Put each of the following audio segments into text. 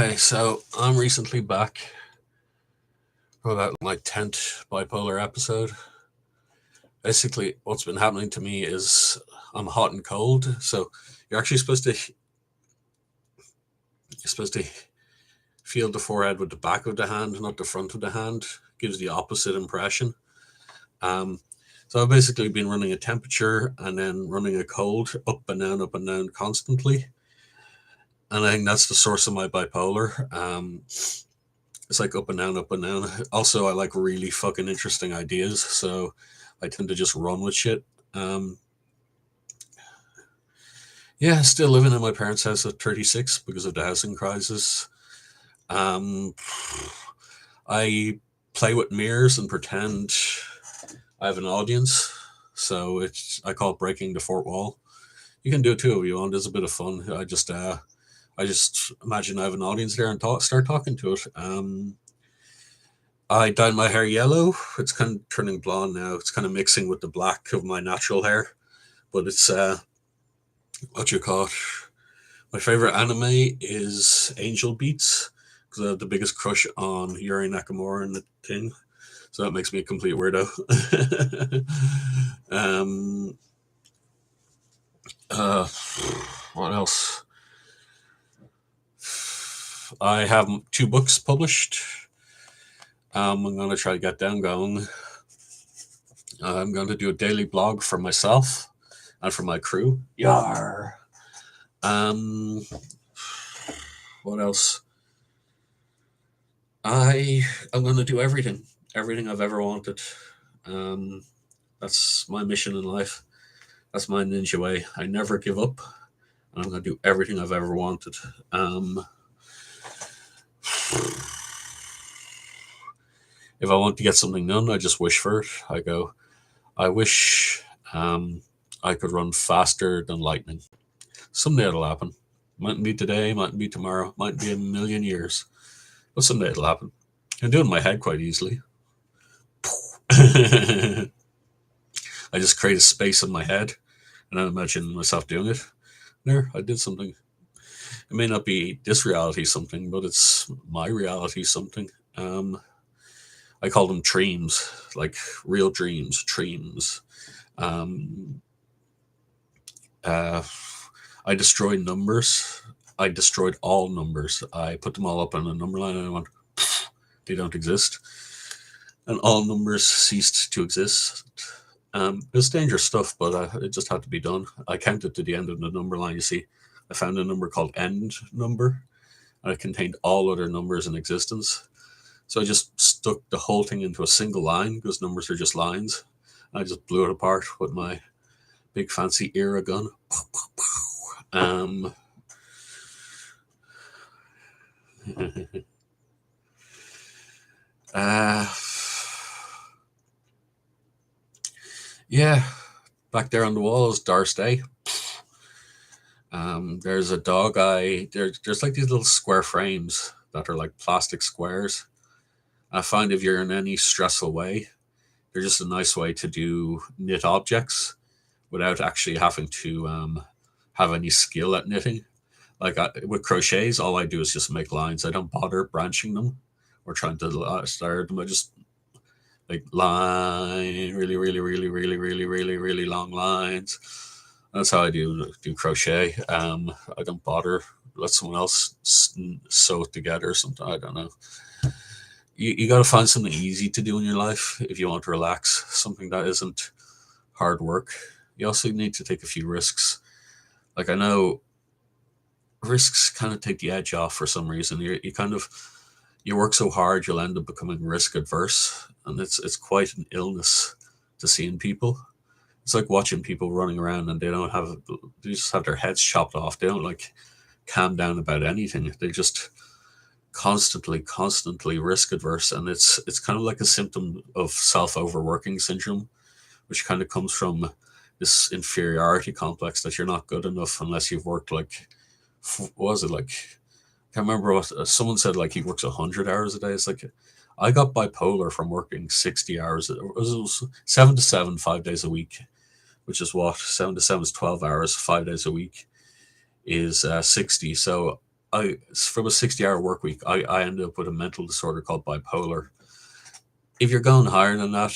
Okay, so I'm recently back from about my 10th bipolar episode. Basically, what's been happening to me is I'm hot and cold. So you're actually supposed to feel the forehead with the back of the hand, not the front of the hand. Gives the opposite impression. Um, so I've basically been running a temperature and then running a cold up and down constantly. And I think that's the source of my bipolar. It's like up and down, up and down. Also, I like really fucking interesting ideas, so I tend to just run with shit. Um, yeah, still living in my parents' house at 36 because of the housing crisis. Um, I play with mirrors and pretend I have an audience, so I call it breaking the fourth wall. You can do it too if you want. It's a bit of fun. I just imagine I have an audience there and start talking to it. I dyed my hair yellow. It's kind of turning blonde now. It's kind of mixing with the black of my natural hair. But it's what you call it. My favorite anime is Angel Beats because I have the biggest crush on Yuri Nakamura and the thing. So that makes me a complete weirdo. um, uh, what else? I have two books published. I'm going to try to get them going. I'm going to do a daily blog for myself and for my crew. Yar. Um, what else? I'm going to do everything I've ever wanted. Um, that's my mission in life. That's my ninja way. I never give up, and I'm going to do everything I've ever wanted. If I want to get something done, I just wish for it. I wish I could run faster than lightning. Someday it'll happen. Mightn't be today, mightn't be tomorrow, might be a million years. But someday it'll happen. I do it in my head quite easily. I just create a space in my head and I imagine myself doing it. There, I did something. It may not be this reality something, but it's my reality something. I call them dreams, like real dreams. Um, uh, I destroyed numbers. I destroyed all numbers. I put them all up on a number line and I went, they don't exist. And all numbers ceased to exist. It was dangerous stuff, but it just had to be done. I counted to the end of the number line. You see, I found a number called end number, and it contained all other numbers in existence. So I just stuck the whole thing into a single line because numbers are just lines. I just blew it apart with my big fancy era gun. Um, uh, yeah, back there on the wall is Darth Day. There's a dog eye. There's like these little square frames that are like plastic squares. I find if you're in any stressful way, they're just a nice way to do knit objects without actually having to have any skill at knitting. With crochets, all I do is just make lines. I don't bother branching them or trying to start them. I just like line, really, really, really, really, really, really, really long lines. That's how I do crochet. I don't bother. Let someone else sew it together or something. I don't know. You got to find something easy to do in your life if you want to relax. Something that isn't hard work. You also need to take a few risks. Like I know risks kind of take the edge off for some reason. You work so hard, you'll end up becoming risk adverse, and it's quite an illness to see in people. It's like watching people running around and they just have their heads chopped off. They don't like calm down about anything. They just constantly risk adverse, and it's kind of like a symptom of self overworking syndrome, which kind of comes from this inferiority complex that you're not good enough unless you've worked like what was it like? I can't remember what someone said. Like he works 100 hours a day. It's like I got bipolar from working 60 hours. It was 7 to 7, 5 days a week, which is what 7 to 7 is 12 hours. 5 days a week is 60. So I from a 60-hour work week, I ended up with a mental disorder called bipolar. If you're going higher than that,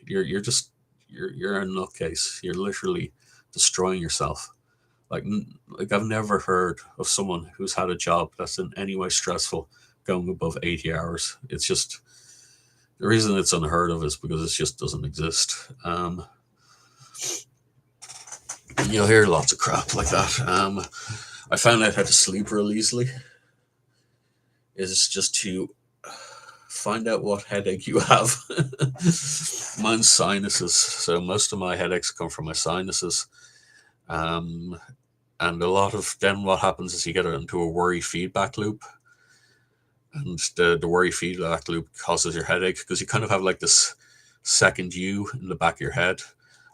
you're just you're a nutcase. You're literally destroying yourself. Like I've never heard of someone who's had a job that's in any way stressful going above 80 hours. It's just the reason it's unheard of is because it just doesn't exist. And you'll hear lots of crap like that. I found out how to sleep real easily. Is just to find out what headache you have. Mine's sinuses, so most of my headaches come from my sinuses. Um, and a lot of then what happens is you get into a worry feedback loop, and the worry feedback loop causes your headache because you kind of have like this second you in the back of your head.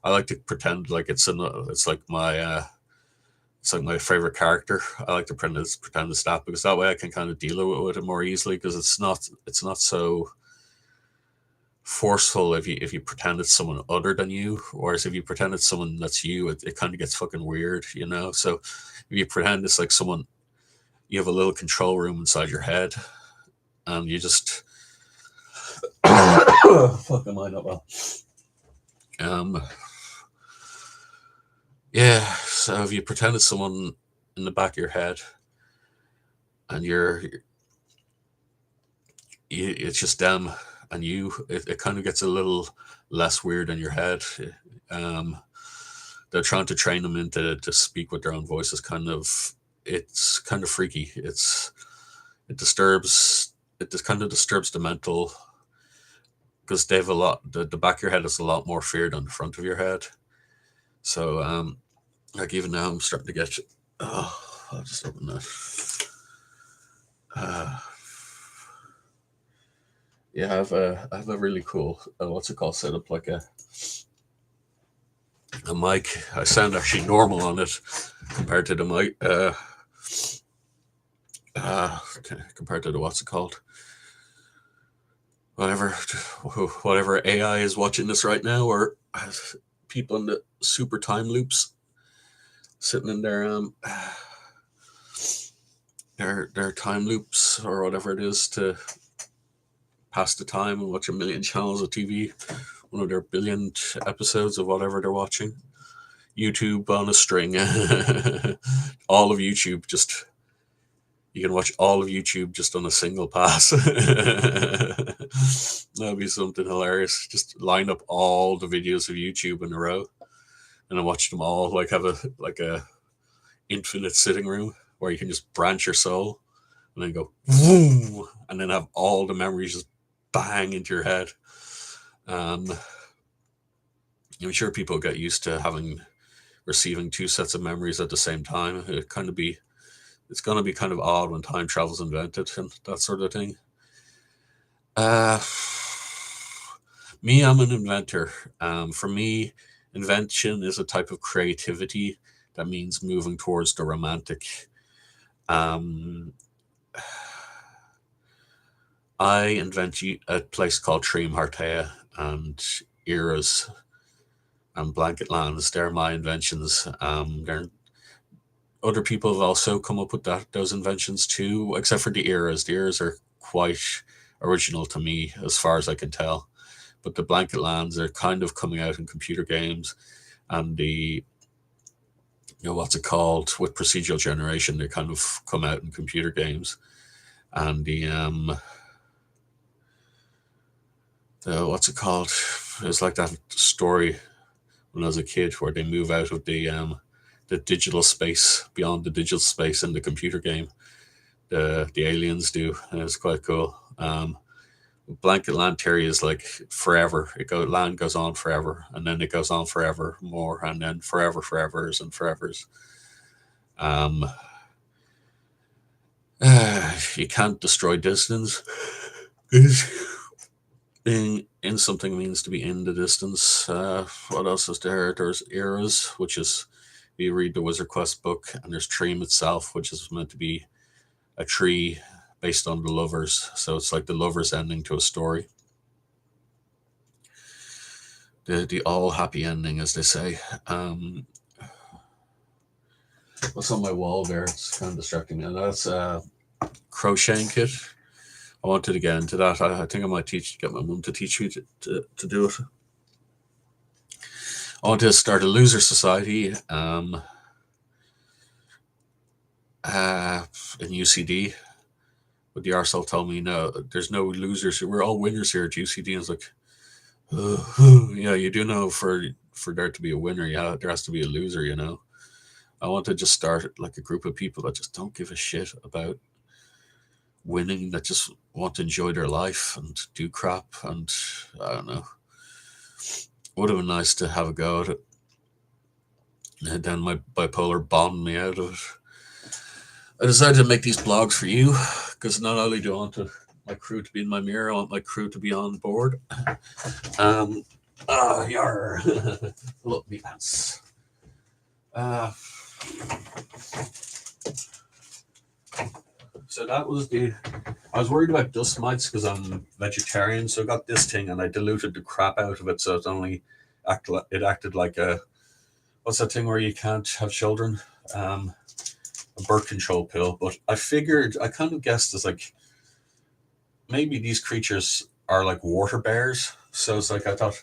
I like to pretend like it's like my favorite character. I like to pretend it's that because that way I can kind of deal with it more easily because it's not so forceful if you pretend it's someone other than you, whereas if you pretend it's someone that's you, it kind of gets fucking weird, you know. So if you pretend it's like someone, you have a little control room inside your head, and you just fucking mind up well. Um, yeah. So if you pretend it's someone in the back of your head, and it's just them and you, it kind of gets a little less weird in your head. Um, they're trying to train them into to speak with their own voices. It's kind of freaky. It disturbs it just kind of disturbs the mental because they've a lot the back of your head is a lot more fear than the front of your head. So like even now I'm starting to get oh I'll just open that. Uh, yeah, I have a really cool what's it called set up like a mic. I sound actually normal on it compared to the mic. Uh, compared to the what's it called? Whatever, whatever AI is watching this right now, or people in the super time loops sitting in their time loops or whatever it is to pass the time and watch a million channels of TV, one of their billion episodes of whatever they're watching. YouTube on a string. All of YouTube just you can watch all of YouTube just on a single pass. That'd be something hilarious. Just line up all the videos of YouTube in a row, and then watch them all. Like have a infinite sitting room where you can just branch your soul, and then go, vroom, and then have all the memories just bang into your head. Um, I'm sure people get used to receiving two sets of memories at the same time. It's gonna be kind of odd when time travel's invented and that sort of thing. Uh, me, I'm an inventor. For me, invention is a type of creativity that means moving towards the romantic. Um, I invent a place called Treem Hartea and Eras and Blanket Lands. They're my inventions. Other people have also come up with those inventions too, except for the Eras. The Eras are quite original to me, as far as I can tell. But the Blanket Lands are kind of coming out in computer games, and the what's it called with procedural generation, they kind of come out in computer games, and the what's it called? It's like that story when I was a kid where they move out of the digital space beyond the digital space in the computer game. The aliens do, and it's quite cool. Blanket Land Theory is like forever. Land goes on forever, and then it goes on forever more, and then forevers and forevers. Um, you can't destroy distance. In something means to be in the distance. What else is there? There's Eras, which is you read the Wizard Quest book, and there's Treem itself, which is meant to be a tree based on the lovers. So it's like the lovers ending to a story. The all happy ending, as they say. What's on my wall there? It's kind of distracting me. And that's a crocheting kit. I wanted to get into that. I think I might get my mum to teach me to do it. I want to start a loser society uh, in UCD. But the arsehole told me, no, there's no losers. We're all winners here at UCD. And I was like, yeah, you do know for there to be a winner, yeah, there has to be a loser, you know. I want to just start like a group of people that just don't give a shit about winning, that just want to enjoy their life and do crap. And I don't know. Would have been nice to have a go at it. And then my bipolar bombed me out of it. I decided to make these blogs for you because not only do I want my crew to be in my mirror, I want my crew to be on board. Yar. Look, me pants. So that was I was worried about dust mites because I'm vegetarian, so I got this thing and I diluted the crap out of it, so it acted like a, what's that thing where you can't have children? A birth control pill. But I kind of guessed as like, maybe these creatures are like water bears. So it's like, I thought,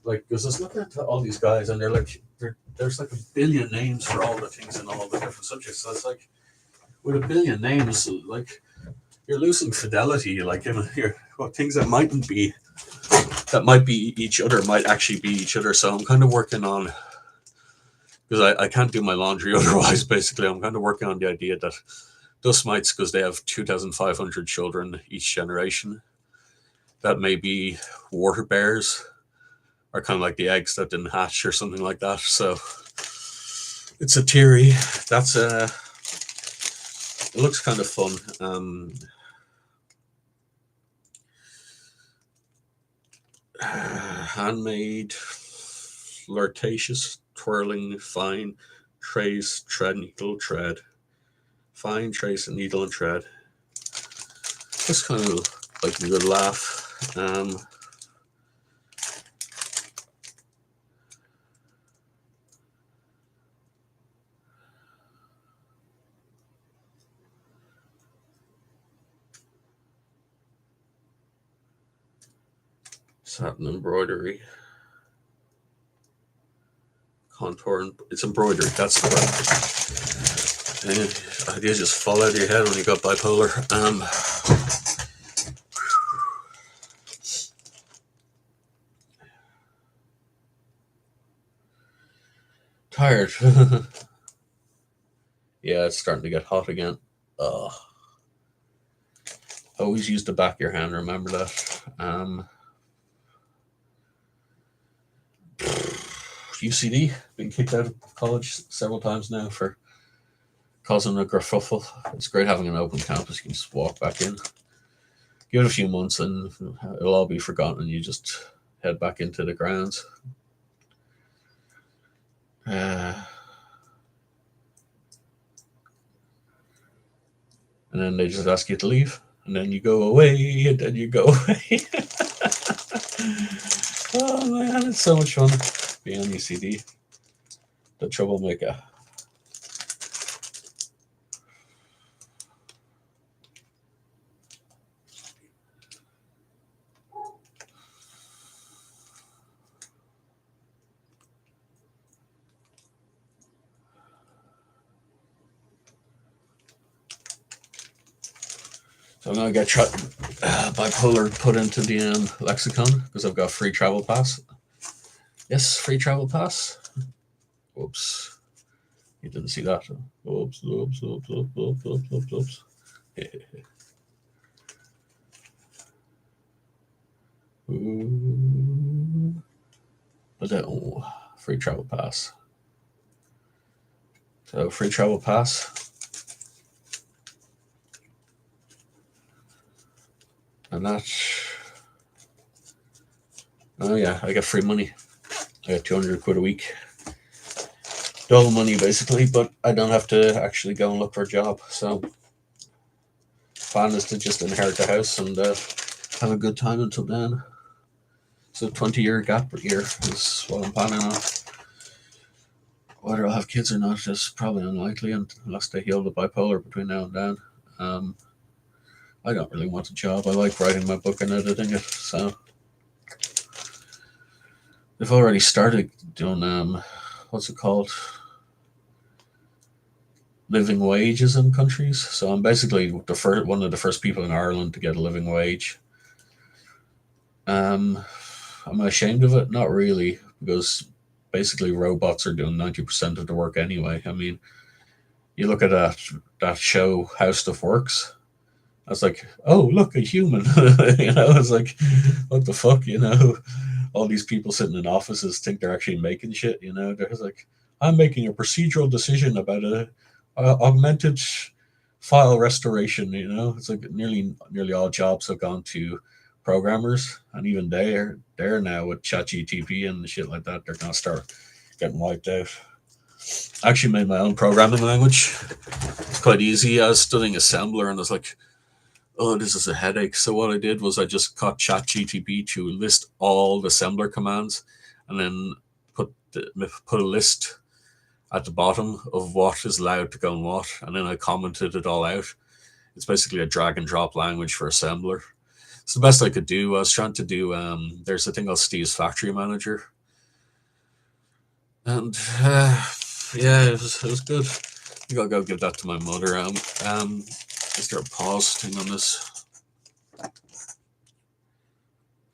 like, because I was looking at all these guys and there's like a billion names for all the things in all the different subjects. So it's like, with a billion names, like, you're losing fidelity. Like, things that might be each other might actually be each other. So I'm kind of working on, because I can't do my laundry otherwise. Basically, I'm kind of working on the idea that dust mites, because they have 2,500 children each generation, that may be water bears, are kind of like the eggs that didn't hatch or something like that. So it's a theory. That's it looks kind of fun. Handmade, flirtatious, twirling, fine, trace, tread, needle, tread. Fine, trace, and needle and tread. Just kind of like a good laugh. Satin embroidery. Contour, it's embroidery, that's the word. And ideas just fall out of your head when you got bipolar. Tired. Yeah, it's starting to get hot again. Ugh. Always use the back of your hand, remember that. UCD, been kicked out of college several times now for causing a kerfuffle. It's great having an open campus. You can just walk back in. Give it a few months and it'll all be forgotten and you just head back into the grounds. And then they just ask you to leave. And then you go away, and then you go away. Oh man, it's so much fun being on UCD. The troublemaker. So I'm gonna get bipolar put into the lexicon because I've got free travel pass. Yes, free travel pass. Whoops. You didn't see that. Oops, oops, oops, oops, oops, oops, oops, oops. But then, free travel pass. So free travel pass. And that. Oh yeah, I got free money. I got 200 quid a week. Double money basically, but I don't have to actually go and look for a job. So plan is to just inherit the house and have a good time until then. So 20-year gap year is what I'm planning on. Whether I'll have kids or not is probably unlikely unless they heal the bipolar between now and then. Um, I don't really want a job. I like writing my book and editing it. So they've already started doing what's it called? Living wages in countries. So I'm basically one of the first people in Ireland to get a living wage. Um, am I ashamed of it? Not really, because basically robots are doing 90% of the work anyway. I mean, you look at that show, How Stuff Works. I was like, oh, look, a human. It's like, what the fuck, All these people sitting in offices think they're actually making shit. They're like, I'm making a procedural decision about a augmented file restoration. It's like nearly all jobs have gone to programmers, and even they're now with ChatGTP and shit like that. They're gonna start getting wiped out. I actually made my own programming language. It's quite easy. I was studying assembler, and I was like, oh, this is a headache. So what I did was I just got ChatGTP to list all the assembler commands, and then put a list at the bottom of what is allowed to go in what, and then I commented it all out. It's basically a drag and drop language for assembler. It's the best I could do. I was trying to do. There's a thing called Steve's Factory Manager, and yeah, it was good. I think I'll go give that to my mother. Is there a pause thing on this?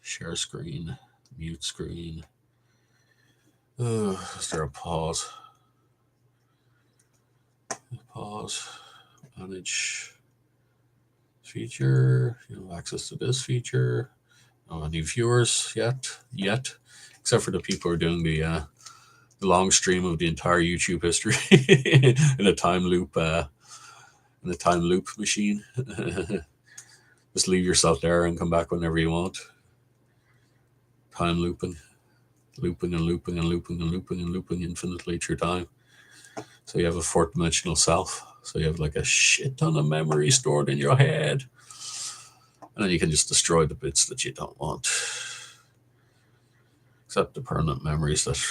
Share screen, mute screen. Is there a pause? Pause. Manage feature. Access to this feature. No any viewers yet. Except for the people who are doing the long stream of the entire YouTube history in a time loop. In a time loop machine. Just leave yourself there and come back whenever you want. Time looping and looping and looping and looping and looping infinitely through time. So you have a fourth dimensional self. So you have like a shit ton of memory stored in your head. And then you can just destroy the bits that you don't want. Except the permanent memories that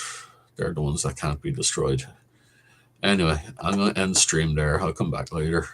they're the ones that can't be destroyed. Anyway, I'm going to end stream there. I'll come back later.